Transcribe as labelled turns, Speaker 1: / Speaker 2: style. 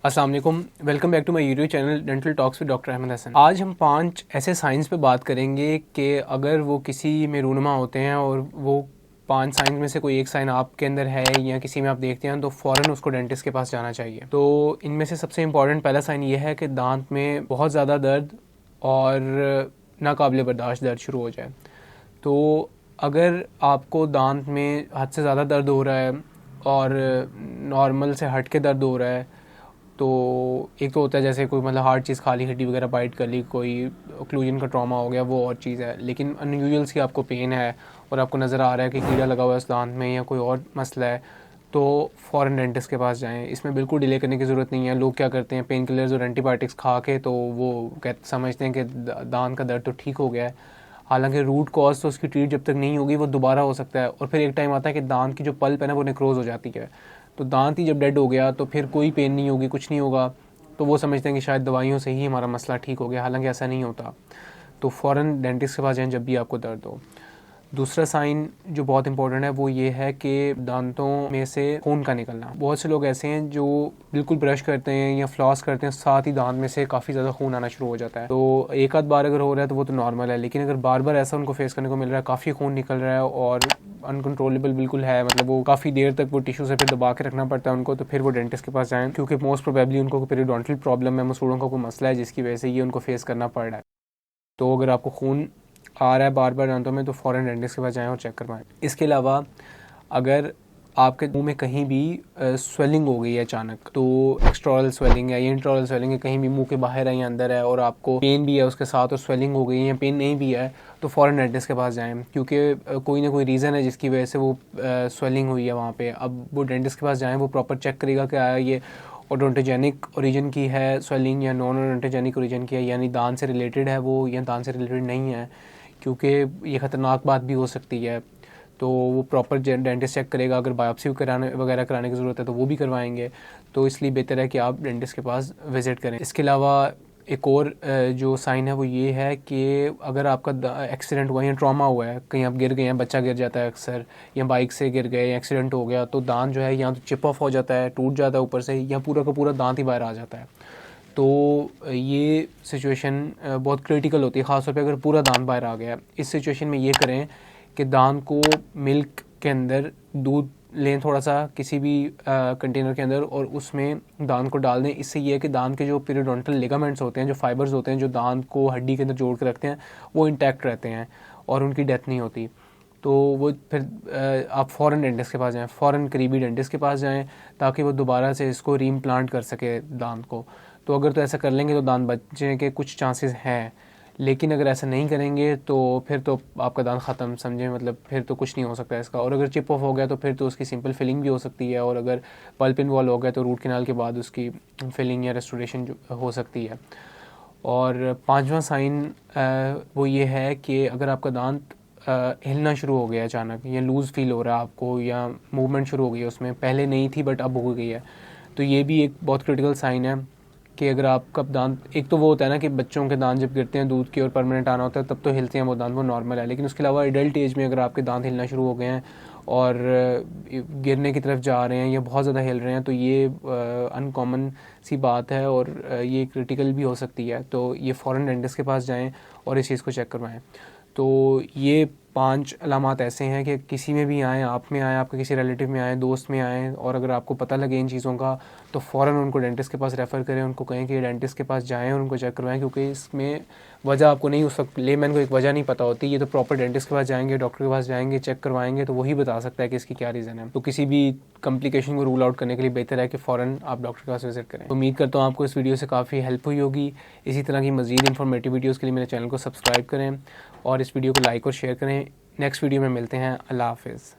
Speaker 1: अस्सलाम वालेकुम, welcome back to my YouTube channel dental talks with doctor Ahmed Hassan. आज हम 5 ऐसे साइंस पे बात करेंगे कि अगर वो किसी में रूनुमा होते हैं और वो 5 साइंस में से कोई एक साइन आपके अंदर है या किसी में आप देखते हैं तो फ़ौरन उसको डेंटिस्ट के पास जाना चाहिए। तो इनमें से सबसे इम्पॉर्टेंट पहला साइन ये है कि दांत में बहुत ज़्यादा दर्द और नाकाबिले बर्दाश्त दर्द शुरू हो जाए। तो अगर आपको दांत में हद से ज़्यादा दर्द हो रहा है और नॉर्मल से हट के दर्द हो रहा है, तो एक तो होता है जैसे कोई मतलब हार्ड चीज़ खा ली, हड्डी वगैरह बाइट कर ली, कोई ओक्लूजन का ट्रॉमा हो गया, वो और चीज़ है। लेकिन अनयूजुअल सी आपको पेन है और आपको नज़र आ रहा है कि कीड़ा लगा हुआ है उस दांत में या कोई और मसला है, तो फ़ौरन डेंटिस्ट के पास जाएं। इसमें बिल्कुल डिले करने की ज़रूरत नहीं है। लोग क्या करते हैं, पेन किलर्स और एंटीबायोटिक्स खा के तो वो समझते हैं कि दांत का दर्द तो ठीक हो गया है। हालांकि रूट कॉज तो उसकी ट्रीट जब तक नहीं होगी वो दोबारा हो सकता है। और फिर एक टाइम आता है कि दांत की जो पल्प है ना वो नेक्रोज हो जाती है। तो दांत ही जब डेड हो गया तो फिर कोई पेन नहीं होगी, कुछ नहीं होगा, तो वो समझते हैं कि शायद दवाइयों से ही हमारा मसला ठीक हो गया। हालांकि ऐसा नहीं होता। तो फ़ौरन डेंटिस्ट के पास जाएं जब भी आपको दर्द हो। दूसरा साइन जो बहुत इंपॉर्टेंट है वो ये है कि दांतों में से खून का निकलना। बहुत से लोग ऐसे हैं जो बिल्कुल ब्रश करते हैं या फ्लॉस करते हैं, साथ ही दांत में से काफ़ी ज़्यादा खून आना शुरू हो जाता है। तो एक आध बार अगर हो रहा है तो वो तो नॉर्मल है, लेकिन अगर बार बार ऐसा उनको फेस करने को मिल रहा है, काफ़ी खून निकल रहा है और अनकंट्रोलेबल बिल्कुल है, मतलब वो काफ़ी देर तक वो टिश्यू से फिर दबा के रखना पड़ता है उनको, तो फिर वो डेंटिस्ट के पास जाएं, क्योंकि मोस्ट प्रोबेबली उनको पेरियोडोंटल प्रॉब्लम है, मसूड़ों का कोई मसला है जिसकी वजह से ये उनको फेस करना पड़ रहा है। तो अगर आपको खून आ रहा है बार बार दांतों में तो फ़ौरन डेंटिस्ट के पास जाएं और चेक करवाएं। इसके अलावा अगर आपके मुंह में कहीं भी स्वेलिंग हो गई है अचानक, तो एक्सट्राओरल स्वेलिंग है या इंट्राओरल स्वेलिंग है, कहीं भी मुंह के बाहर है या अंदर है, और आपको पेन भी है उसके साथ और स्वेलिंग हो गई है या पेन नहीं भी है, तो फ़ौरन डेंटिस्ट के पास जाएं, क्योंकि कोई ना कोई रीज़न है जिसकी वजह से वो स्वेलिंग हुई है वहाँ पे। अब वो डेंटिस्ट के पास जाएं, वो प्रॉपर चेक करेगा कि आया ये ओडोंटोजेनिक ओरिजिन की है स्वेलिंग या नॉन ओडोंटोजेनिक ओरिजिन की है, यानी दांत से रिलेटेड है वो या दांत से रिलेटेड नहीं है, क्योंकि ये ख़तरनाक बात भी हो सकती है। तो वो प्रॉपर डेंटिस्ट चेक करेगा। अगर बायोप्सी कराने वगैरह कराने की ज़रूरत है तो वो भी करवाएंगे। तो इसलिए बेहतर है कि आप डेंटिस्ट के पास विज़िट करें। इसके अलावा एक और जो साइन है वो ये है कि अगर आपका एक्सीडेंट हुआ या ट्रॉमा हुआ है, कहीं आप गिर गए हैं, बच्चा गिर जाता है अक्सर, या बाइक से गिर गए या एक्सीडेंट हो गया, तो दांत जो है या तो चिप ऑफ हो जाता है, टूट जाता है ऊपर से, या पूरा का पूरा दांत ही बाहर आ जाता है। तो ये सिचुएशन बहुत क्रिटिकल होती है, ख़ासतौर पे अगर पूरा दांत बाहर आ गया। इस सिचुएशन में ये करें कि दांत को मिल्क के अंदर दूध लें थोड़ा सा किसी भी कंटेनर के अंदर और उसमें दांत को डाल दें। इससे ये है कि दांत के जो पेरियोडोंटल लिगामेंट्स होते हैं, जो फाइबर्स होते हैं जो दांत को हड्डी के अंदर जोड़ के रखते हैं, वो इंटैक्ट रहते हैं और उनकी डेथ नहीं होती। तो वो फिर आप फ़ौरन डेंटिस्ट के पास जाएं, फ़ौरन करीबी डेंटिस्ट के पास जाएं, ताकि वो दोबारा से इसको रीइम्प्लांट कर सके दांत को। तो अगर तो ऐसा कर लेंगे तो दांत बचने के कुछ चांसेस हैं, लेकिन अगर ऐसा नहीं करेंगे तो फिर तो आपका दांत ख़त्म समझें, मतलब फिर तो कुछ नहीं हो सकता इसका। और अगर चिप ऑफ हो गया तो फिर तो उसकी सिंपल फिलिंग भी हो सकती है, और अगर पल्प इन्वॉल्व हो गया तो रूट कैनाल के बाद उसकी फिलिंग या रेस्टोरेशन हो सकती है। और पांचवा साइन वो ये है कि अगर आपका दांत हिलना शुरू हो गया अचानक, या लूज़ फील हो रहा है आपको, या मूवमेंट शुरू हो गई है उसमें, पहले नहीं थी बट अब हो गई है, तो ये भी एक बहुत क्रिटिकल साइन है कि अगर आपका दांत, एक तो वो होता है ना कि बच्चों के दांत जब गिरते हैं दूध की और परमानेंट आना होता है तब तो हिलते हैं वो दांत, वो नॉर्मल है। लेकिन उसके अलावा एडल्ट एज में अगर आपके दांत हिलना शुरू हो गए हैं और गिरने की तरफ जा रहे हैं या बहुत ज़्यादा हिल रहे हैं, तो ये अनकॉमन सी बात है और ये क्रिटिकल भी हो सकती है। तो ये फ़ौरन डेंटिस्ट के पास जाएं और इस चीज़ को चेक करवाएं। तो ये 5 अलामात ऐसे हैं कि किसी में भी आएँ, आप में आएँ, आपके किसी रिलेटिव में आएँ, दोस्त में आएँ, और अगर आपको पता लगे इन चीज़ों का तो फ़ौरन उनको डेंटिस्ट के पास रेफ़र करें, उनको कहें कि डेंटिस्ट के पास जाएँ और उनको चेक करवाएं, क्योंकि इसमें वजह आपको नहीं, उस वक्त लेमैन को एक वजह नहीं पता होती। ये तो प्रॉपर डेंटिस्ट के पास जाएंगे, डॉक्टर के पास जाएंगे, चेक करवाएंगे, तो वही बता सकता है कि इसकी क्या रीज़न है। तो किसी भी कम्प्लिकेशन को रूल आउट करने के लिए बेहतर है कि फ़ौरन आप डॉक्टर के पास विजिट करें। उम्मीद करता हूँ आपको इस वीडियो से काफ़ी हेल्प हुई होगी। इसी तरह की मज़ीद इंफॉर्मेटिव वीडियोज़ के लिए मेरे चैनल को सब्सक्राइब करें और इस वीडियो को लाइक और शेयर करें। नेक्स्ट वीडियो में मिलते हैं। अल्लाह हाफ़िज़।